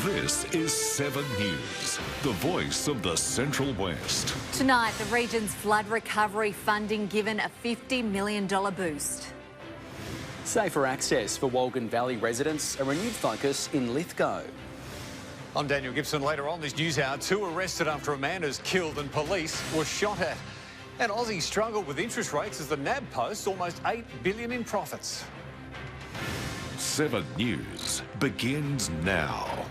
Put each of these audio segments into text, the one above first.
This is 7 News, the voice of the Central West. Tonight, the region's flood recovery funding given a $50 million boost. Safer access for Wolgan Valley residents, a renewed focus in Lithgow. I'm Daniel Gibson. Later on this news hour, 2 arrested after a man is killed and police were shot at. And Aussie struggled with interest rates as the NAB posts almost $8 billion in profits. 7 News begins now.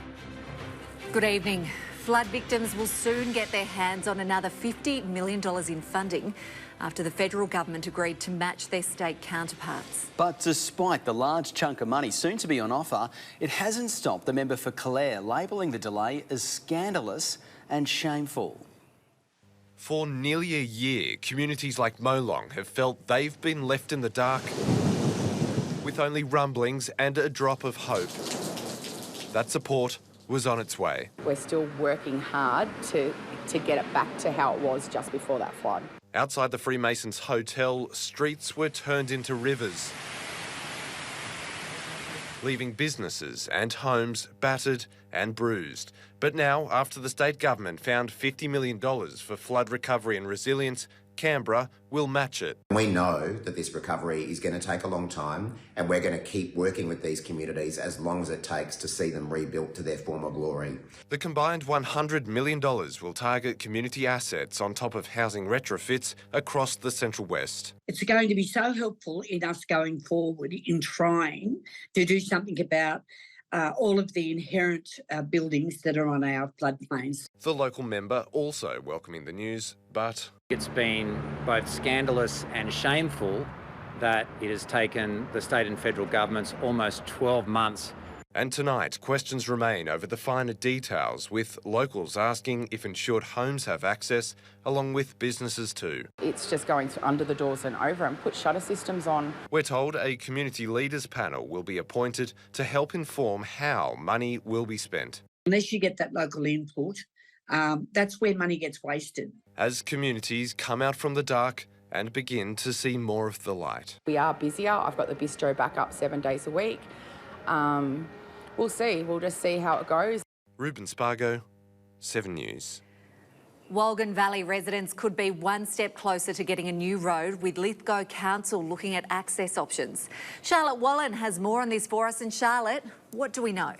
Good evening. Flood victims will soon get their hands on another $50 million in funding after the federal government agreed to match their state counterparts. But despite the large chunk of money soon to be on offer, it hasn't stopped the member for Clare labelling the delay as scandalous and shameful. For nearly a year, communities like Molong have felt they've been left in the dark with only rumblings and a drop of hope. That support was on its way. We're still working hard to get it back to how it was just before that flood. Outside the Freemasons Hotel, streets were turned into rivers, leaving businesses and homes battered and bruised. But now, after the state government found $50 million for flood recovery and resilience, Canberra will match it. We know that this recovery is going to take a long time, and we're going to keep working with these communities as long as it takes to see them rebuilt to their former glory. The combined $100 million will target community assets on top of housing retrofits across the Central West. It's going to be so helpful in us going forward in trying to do something about all of the inherent buildings that are on our floodplains. The local member also welcoming the news, but it's been both scandalous and shameful that it has taken the state and federal governments almost 12 months. And tonight, questions remain over the finer details, with locals asking if insured homes have access, along with businesses too. It's just going under the doors and over and put shutter systems on. We're told a community leaders panel will be appointed to help inform how money will be spent. Unless you get that local input, that's where money gets wasted. As communities come out from the dark and begin to see more of the light. We are busier. I've got the bistro back up 7 days a week. We'll see. We'll just see how it goes. Ruben Spargo, 7 News. Wolgan Valley residents could be one step closer to getting a new road, with Lithgow Council looking at access options. Charlotte Wallen has more on this for us. And Charlotte, what do we know?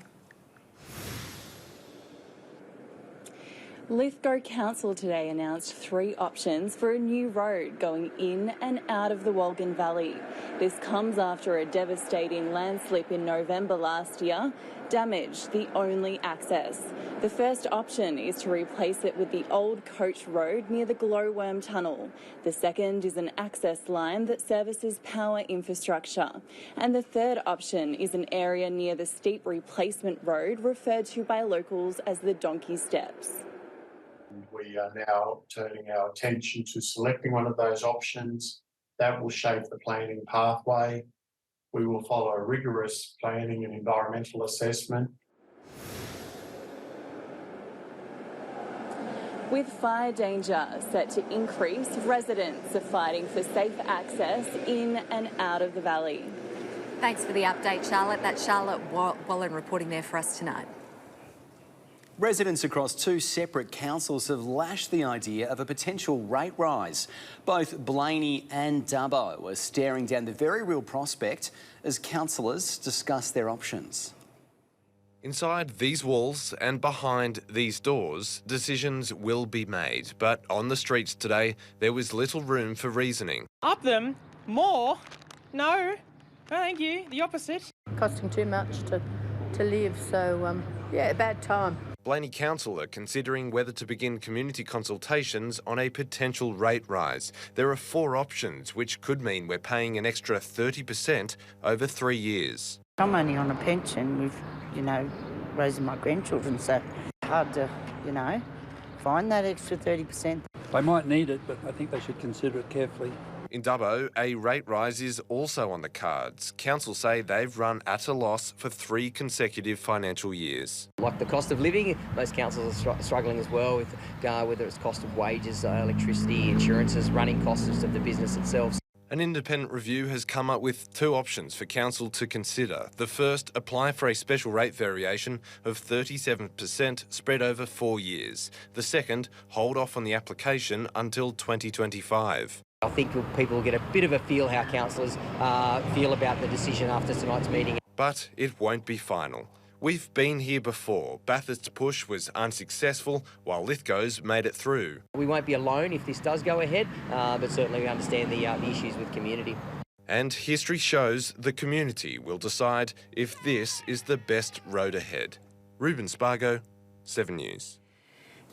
Lithgow Council today announced 3 options for a new road going in and out of the Wolgan Valley. This comes after a devastating landslip in November last year damaged the only access. The first option is to replace it with the old coach road near the Glowworm Tunnel. The second is an access line that services power infrastructure. And the third option is an area near the steep replacement road referred to by locals as the Donkey Steps. We are now turning our attention to selecting one of those options. That will shape the planning pathway. We will follow a rigorous planning and environmental assessment. With fire danger set to increase, residents are fighting for safe access in and out of the valley. Thanks for the update, Charlotte. That's Charlotte Wallen reporting there for us tonight. Residents across 2 separate councils have lashed the idea of a potential rate rise. Both Blaney and Dubbo are staring down the very real prospect as councillors discuss their options. Inside these walls and behind these doors, decisions will be made. But on the streets today, there was little room for reasoning. Up them? More? No. Thank you. The opposite. Costing too much to live, so yeah, bad time. Blaney Council are considering whether to begin community consultations on a potential rate rise. There are 4 options, which could mean we're paying an extra 30% over 3 years. I'm only on a pension with, raising my grandchildren, so hard to, find that extra 30%. They might need it, but I think they should consider it carefully. In Dubbo, a rate rise is also on the cards. Council say they've run at a loss for 3 consecutive financial years. Like the cost of living, most councils are struggling as well with whether it's cost of wages, electricity, insurances, running costs of the business itself. An independent review has come up with two options for council to consider. The first, apply for a special rate variation of 37% spread over 4 years. The second, hold off on the application until 2025. I think people will get a bit of a feel how councillors feel about the decision after tonight's meeting. But it won't be final. We've been here before. Bathurst's push was unsuccessful, while Lithgow's made it through. We won't be alone if this does go ahead, but certainly we understand the issues with community. And history shows the community will decide if this is the best road ahead. Ruben Spargo, 7 News.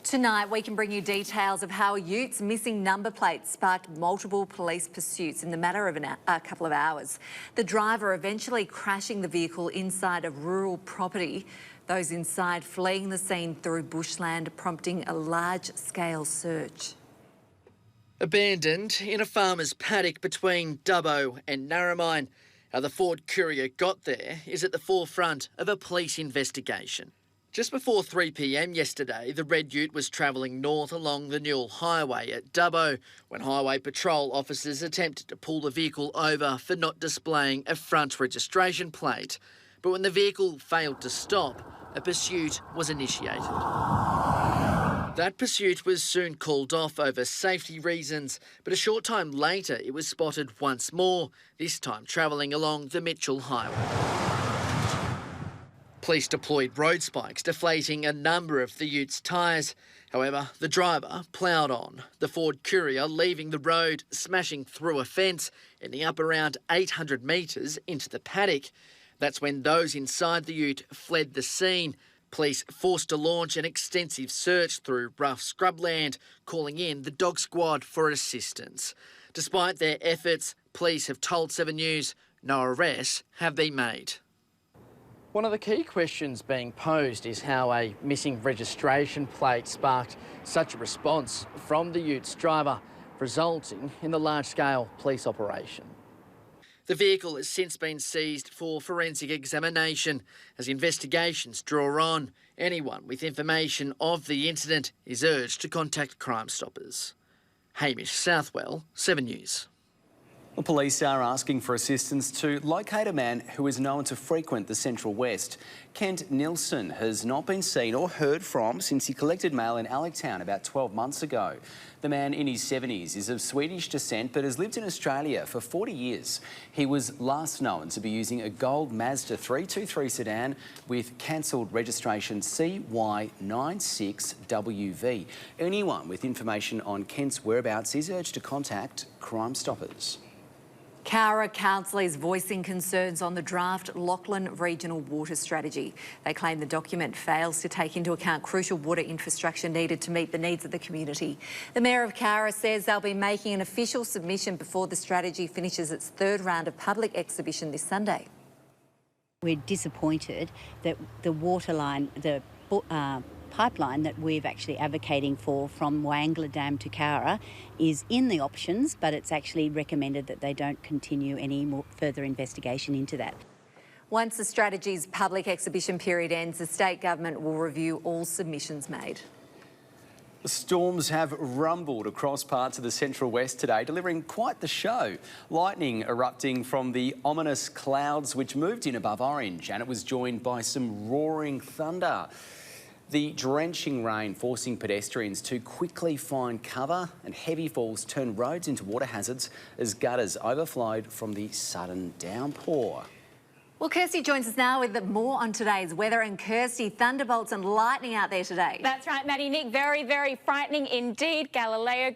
Tonight, we can bring you details of how a Utes missing number plates sparked multiple police pursuits in the matter of a couple of hours. The driver eventually crashing the vehicle inside a rural property. Those inside fleeing the scene through bushland, prompting a large-scale search. Abandoned in a farmer's paddock between Dubbo and Narromine. How the Ford Courier got there is at the forefront of a police investigation. Just before 3 p.m. yesterday, the Red Ute was travelling north along the Newell Highway at Dubbo when Highway Patrol officers attempted to pull the vehicle over for not displaying a front registration plate. But when the vehicle failed to stop, a pursuit was initiated. That pursuit was soon called off over safety reasons, but a short time later it was spotted once more, this time travelling along the Mitchell Highway. Police deployed road spikes, deflating a number of the Ute's tyres. However, the driver ploughed on, the Ford Courier leaving the road, smashing through a fence, ending up around 800 metres into the paddock. That's when those inside the Ute fled the scene. Police forced to launch an extensive search through rough scrubland, calling in the dog squad for assistance. Despite their efforts, police have told 7 News no arrests have been made. One of the key questions being posed is how a missing registration plate sparked such a response from the Ute's driver, resulting in the large-scale police operation. The vehicle has since been seized for forensic examination as investigations draw on. Anyone with information of the incident is urged to contact Crime Stoppers. Hamish Southwell, 7 News. Well, police are asking for assistance to locate a man who is known to frequent the Central West. Kent Nilsson has not been seen or heard from since he collected mail in Allentown about 12 months ago. The man in his 70s is of Swedish descent but has lived in Australia for 40 years. He was last known to be using a gold Mazda 323 sedan with cancelled registration CY96WV. Anyone with information on Kent's whereabouts is urged to contact Crime Stoppers. Cowra councillors voicing concerns on the draft Lachlan Regional Water Strategy. They claim the document fails to take into account crucial water infrastructure needed to meet the needs of the community. The Mayor of Cowra says they'll be making an official submission before the strategy finishes its third round of public exhibition this Sunday. We're disappointed that the water line, the pipeline that we're actually advocating for from Wangler Dam to Cowra is in the options, but it's actually recommended that they don't continue any more further investigation into that. Once the strategy's public exhibition period ends, the state government will review all submissions made. The storms have rumbled across parts of the Central West today, delivering quite the show. Lightning erupting from the ominous clouds which moved in above Orange, and it was joined by some roaring thunder. The drenching rain forcing pedestrians to quickly find cover, and heavy falls turned roads into water hazards as gutters overflowed from the sudden downpour. Well, Kirsty joins us now with more on today's weather. And Kirsty, thunderbolts and lightning out there today. That's right, Maddie. Nick, very, very frightening indeed. Galileo.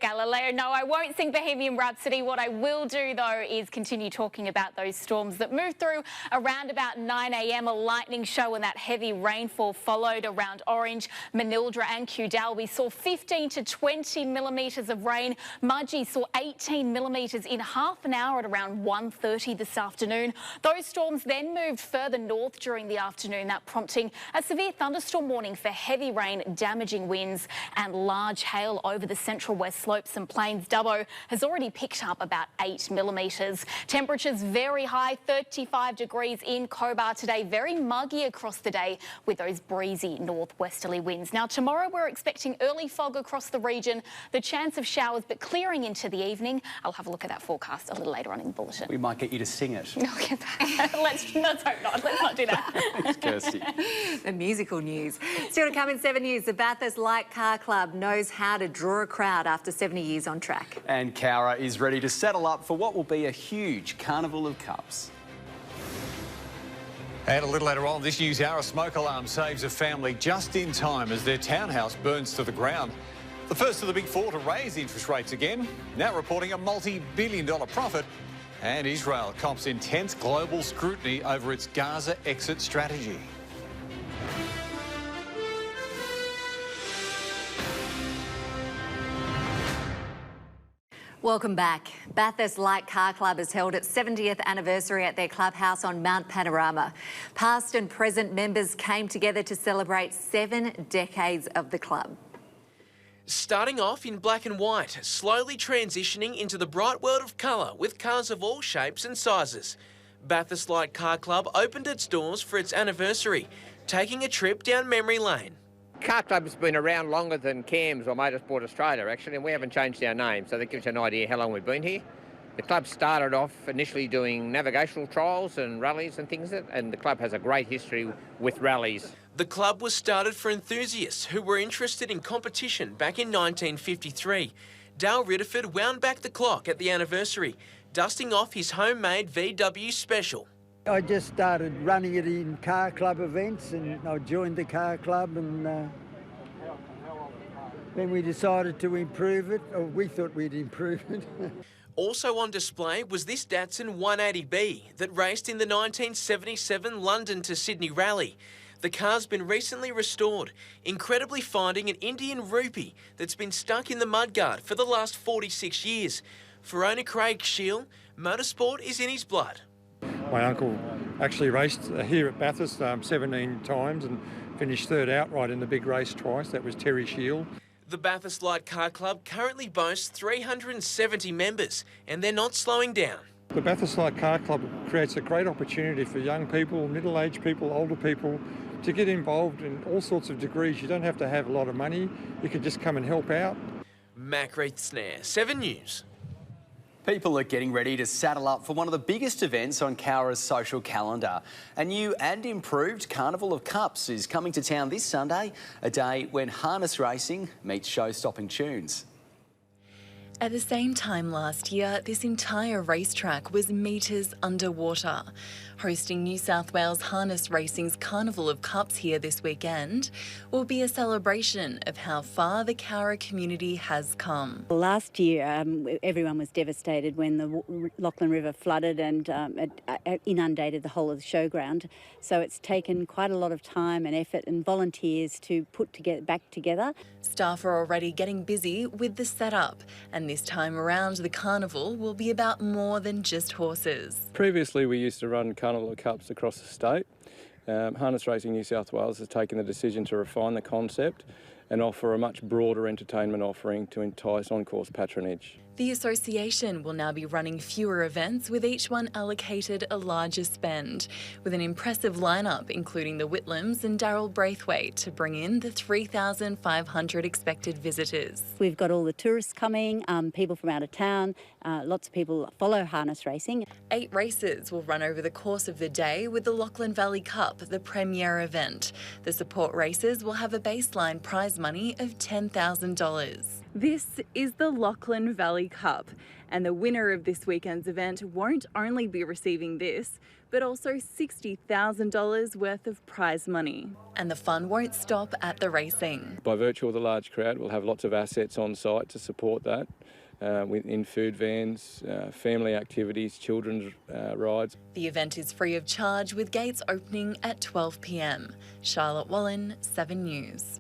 No, I won't sing Bohemian Rhapsody. What I will do, though, is continue talking about those storms that moved through around about 9 a.m. A lightning show and that heavy rainfall followed around Orange, Manildra and Kewdale. We saw 15 to 20 millimetres of rain. Mudgee saw 18 millimetres in half an hour at around 1:30 this afternoon. Those storms then then moved further north during the afternoon, that prompting a severe thunderstorm warning for heavy rain, damaging winds and large hail over the Central West slopes and plains. Dubbo has already picked up about 8 millimetres. Temperatures very high, 35 degrees in Cobar today. Very muggy across the day with those breezy northwesterly winds. Now, tomorrow we're expecting early fog across the region, the chance of showers, but clearing into the evening. I'll have a look at that forecast a little later on in the bulletin. We might get you to sing it. Let's hope not. Let's not do that. Thanks, Kirsty. The musical news. Still to come in 7 News, the Bathurst Light Car Club knows how to draw a crowd after 70 years on track. And Cara is ready to saddle up for what will be a huge Carnival of Cups. And a little later on this news hour, a smoke alarm saves a family just in time as their townhouse burns to the ground. The first of the big four to raise interest rates again, now reporting a multi-billion-dollar profit. And Israel cops intense global scrutiny over its Gaza exit strategy. Welcome back. Bathurst Light Car Club has held its 70th anniversary at their clubhouse on Mount Panorama. Past and present members came together to celebrate 7 decades of the club. Starting off in black and white, slowly transitioning into the bright world of colour with cars of all shapes and sizes. Bathurst Light Car Club opened its doors for its anniversary, taking a trip down memory lane. Car Club's been around longer than CAMS or Motorsport Australia, actually, and we haven't changed our name, so that gives you an idea how long we've been here. The club started off initially doing navigational trials and rallies and things, and the club has a great history with rallies. The club was started for enthusiasts who were interested in competition back in 1953. Dale Riddiford wound back the clock at the anniversary, dusting off his homemade VW Special. I just started running it in car club events, and I joined the car club, and then we decided to improve it, or we thought we'd improve it. Also on display was this Datsun 180B that raced in the 1977 London to Sydney rally. The car's been recently restored, incredibly finding an Indian rupee that's been stuck in the mudguard for the last 46 years. For owner Craig Shield, motorsport is in his blood. My uncle actually raced here at Bathurst 17 times and finished third outright in the big race twice. That was Terry Shield. The Bathurst Light Car Club currently boasts 370 members, and they're not slowing down. The Bathurst Light Car Club creates a great opportunity for young people, middle-aged people, older people to get involved in all sorts of degrees. You don't have to have a lot of money. You can just come and help out. Mac Reith-Snare, 7 News. People are getting ready to saddle up for one of the biggest events on Cowra's social calendar. A new and improved Carnival of Cups is coming to town this Sunday, a day when harness racing meets show-stopping tunes. At the same time last year, this entire racetrack was metres underwater. Hosting New South Wales Harness Racing's Carnival of Cups here this weekend will be a celebration of how far the Cowra community has come. Last year, everyone was devastated when the Lachlan River flooded and inundated the whole of the showground. So it's taken quite a lot of time and effort and volunteers to put back together. Staff are already getting busy with the setup, and this time around the carnival will be about more than just horses. Previously we used to run Carnival of Cups across the state. Harness Racing New South Wales has taken the decision to refine the concept and offer a much broader entertainment offering to entice on-course patronage. The association will now be running fewer events, with each one allocated a larger spend, with an impressive lineup including the Whitlams and Daryl Braithwaite to bring in the 3,500 expected visitors. We've got all the tourists coming, people from out of town, lots of people follow harness racing. 8 races will run over the course of the day, with the Lachlan Valley Cup the premier event. The support races will have a baseline prize money of $10,000. This is the Lachlan Valley Cup, and the winner of this weekend's event won't only be receiving this, but also $60,000 worth of prize money. And the fun won't stop at the racing. By virtue of the large crowd, we'll have lots of assets on site to support that, in food vans, family activities, children's rides. The event is free of charge, with gates opening at 12 p.m. Charlotte Wallen, 7 News.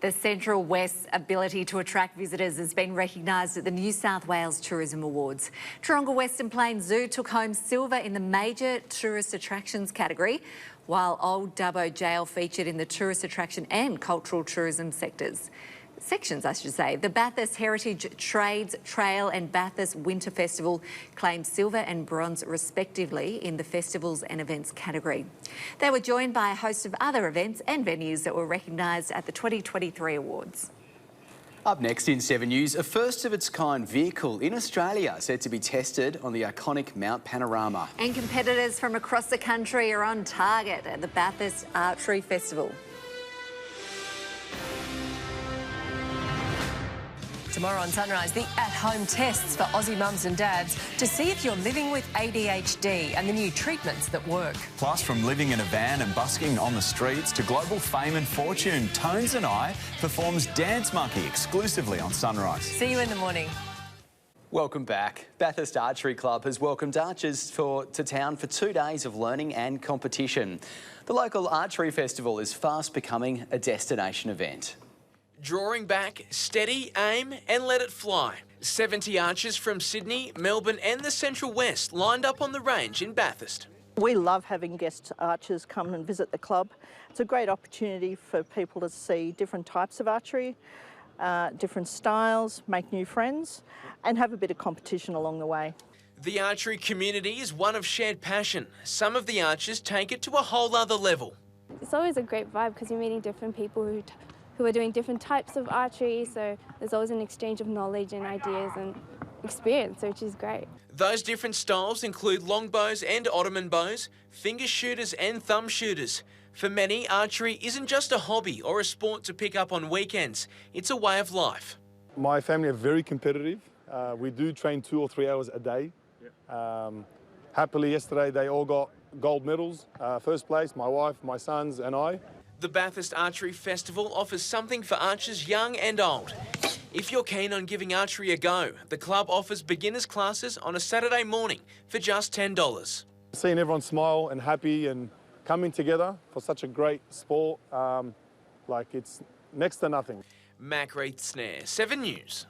The Central West's ability to attract visitors has been recognised at the New South Wales Tourism Awards. Taronga Western Plains Zoo took home silver in the major tourist attractions category, while Old Dubbo Jail featured in the tourist attraction and cultural tourism sectors. Sections, I should say. The Bathurst Heritage Trades Trail and Bathurst Winter Festival claimed silver and bronze respectively in the festivals and events category. They were joined by a host of other events and venues that were recognised at the 2023 awards. Up next in 7 News, a first-of-its-kind vehicle in Australia set to be tested on the iconic Mount Panorama. And competitors from across the country are on target at the Bathurst Archery Festival. Tomorrow on Sunrise, the at-home tests for Aussie mums and dads to see if you're living with ADHD and the new treatments that work. Plus, from living in a van and busking on the streets to global fame and fortune, Tones and I performs Dance Monkey exclusively on Sunrise. See you in the morning. Welcome back. Bathurst Archery Club has welcomed archers to town for 2 days of learning and competition. The local archery festival is fast becoming a destination event. Drawing back, steady, aim and let it fly. 70 archers from Sydney, Melbourne and the Central West lined up on the range in Bathurst. We love having guest archers come and visit the club. It's a great opportunity for people to see different types of archery, different styles, make new friends and have a bit of competition along the way. The archery community is one of shared passion. Some of the archers take it to a whole other level. It's always a great vibe because you're meeting different people who are doing different types of archery, so there's always an exchange of knowledge and ideas and experience, which is great. Those different styles include longbows and Ottoman bows, finger shooters and thumb shooters. For many, archery isn't just a hobby or a sport to pick up on weekends, it's a way of life. My family are very competitive. We do train 2 or 3 hours a day. Happily, yesterday they all got gold medals, first place, my wife, my sons and I. The Bathurst Archery Festival offers something for archers young and old. If you're keen on giving archery a go, the club offers beginners classes on a Saturday morning for just $10. Seeing everyone smile and happy and coming together for such a great sport, it's next to nothing. Mac Reith-Snare, 7 News.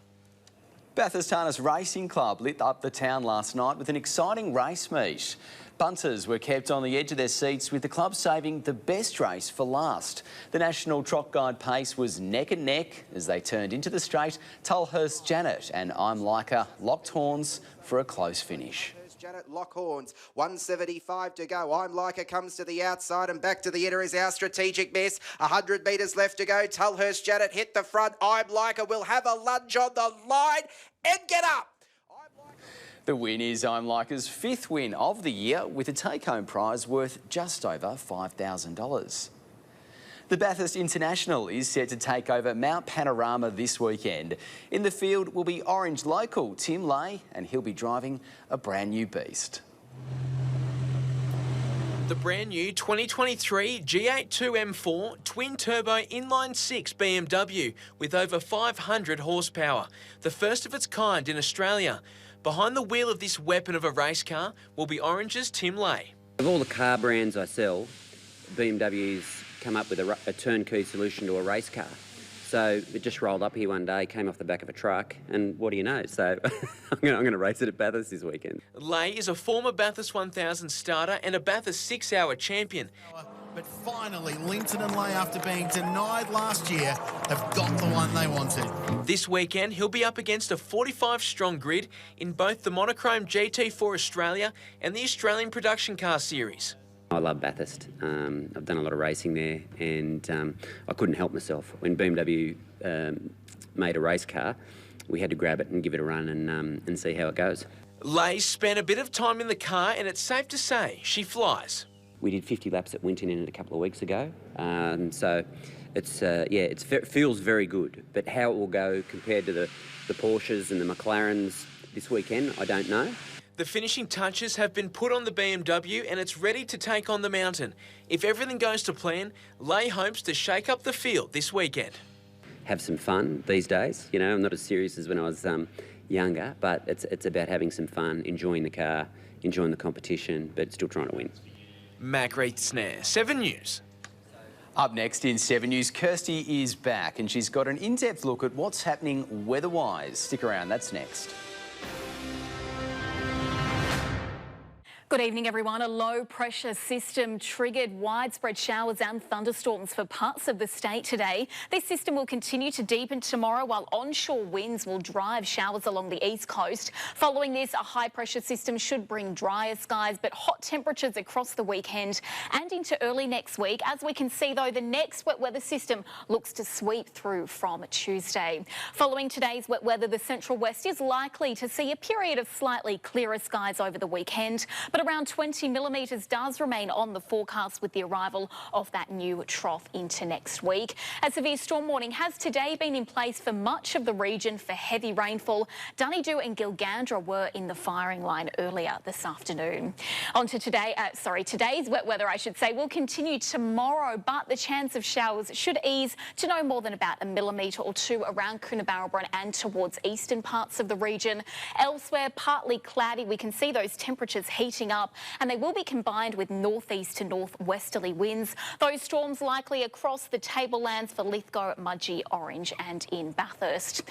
Bathurst Harness Racing Club lit up the town last night with an exciting race meet. Punters were kept on the edge of their seats with the club saving the best race for last. The National Trot Guide pace was neck and neck as they turned into the straight. Tulhurst Janet and I'm Like Her locked horns for a close finish. Janet Lockhorns, 175 to go. I'm Like Her comes to the outside and back to the inner is our strategic miss. 100 metres left to go. Tulhurst Janet hit the front. I'm Like Her will have a lunge on the line and get up. The win is I'm Like Her's 5th win of the year with a take-home prize worth just over $5,000. The Bathurst International is set to take over Mount Panorama this weekend. In the field will be Orange local Tim Lay and he'll be driving a brand new beast. The brand new 2023 G82 M4 twin-turbo inline-6 BMW with over 500 horsepower, the first of its kind in Australia. Behind the wheel of this weapon of a race car will be Orange's Tim Lay. Of all the car brands I sell, BMW's come up with a turnkey solution to a race car. So it just rolled up here one day, came off the back of a truck, and what do you know? So I'm going to race it at Bathurst this weekend. Lay is a former Bathurst 1000 starter and a Bathurst 6-hour champion. But finally, Linton and Lay, after being denied last year, have got the one they wanted. This weekend, he'll be up against a 45-strong grid in both the monochrome GT4 Australia and the Australian Production Car Series. I love Bathurst. I've done a lot of racing there and I couldn't help myself. When BMW made a race car, we had to grab it and give it a run and see how it goes. Lay spent a bit of time in the car and it's safe to say she flies. We did 50 laps at Winton in it a couple of weeks ago, so it feels very good. But how it will go compared to the Porsches and the McLarens this weekend, I don't know. The finishing touches have been put on the BMW and it's ready to take on the mountain. If everything goes to plan, Lay hopes to shake up the field this weekend. Have some fun these days. You know, I'm not as serious as when I was younger, but it's about having some fun, enjoying the car, enjoying the competition, but still trying to win. Mac Reith-Snare, 7 News. Up next in 7 News, Kirsty is back and she's got an in-depth look at what's happening weather-wise. Stick around, that's next. Good evening, everyone. A low-pressure system triggered widespread showers and thunderstorms for parts of the state today. This system will continue to deepen tomorrow, while onshore winds will drive showers along the east coast. Following this, a high-pressure system should bring drier skies, but hot temperatures across the weekend and into early next week. As we can see, though, the next wet weather system looks to sweep through from Tuesday. Following today's wet weather, the Central West is likely to see a period of slightly clearer skies over the weekend, but around 20 millimetres does remain on the forecast with the arrival of that new trough into next week. A severe storm warning has today been in place for much of the region for heavy rainfall. Dunedoo and Gilgandra were in the firing line earlier this afternoon. On to today's wet weather, I should say, will continue tomorrow, but the chance of showers should ease to no more than about a millimetre or two around Coonabarabran and towards eastern parts of the region. Elsewhere, partly cloudy. We can see those temperatures heating up, and they will be combined with northeast to northwesterly winds. Those storms likely across the tablelands for Lithgow, Mudgee, Orange and in Bathurst.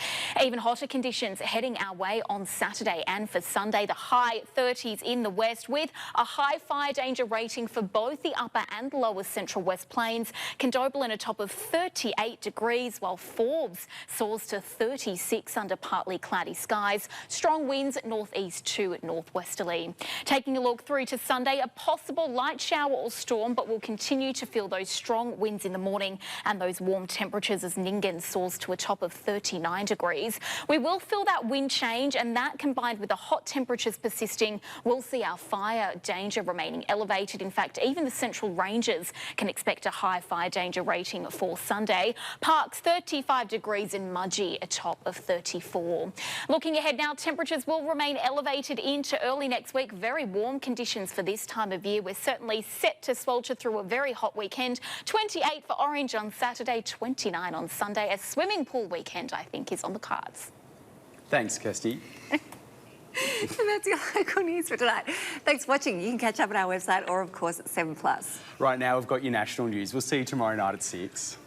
Even hotter conditions heading our way on Saturday and for Sunday. The high 30s in the west with a high fire danger rating for both the upper and lower Central West Plains. Condobolin a top of 38 degrees, while Forbes soars to 36 under partly cloudy skies. Strong winds northeast to northwesterly. Taking a look through to Sunday, a possible light shower or storm, but we'll continue to feel those strong winds in the morning and those warm temperatures as Nyngan soars to a top of 39 degrees. We will feel that wind change, and that combined with the hot temperatures persisting, we'll see our fire danger remaining elevated. In fact, even the Central Ranges can expect a high fire danger rating for Sunday. Parks 35 degrees in Mudgee, a top of 34. Looking ahead now, temperatures will remain elevated into early next week. Very warm conditions for this time of year. We're certainly set to swelter through a very hot weekend. 28 for Orange on Saturday, 29 on Sunday. A swimming pool weekend, I think, is on the cards. Thanks, Kirsty. And that's your local news for tonight. Thanks for watching. You can catch up on our website or, of course, at 7plus. Right now, we've got your national news. We'll see you tomorrow night at 6.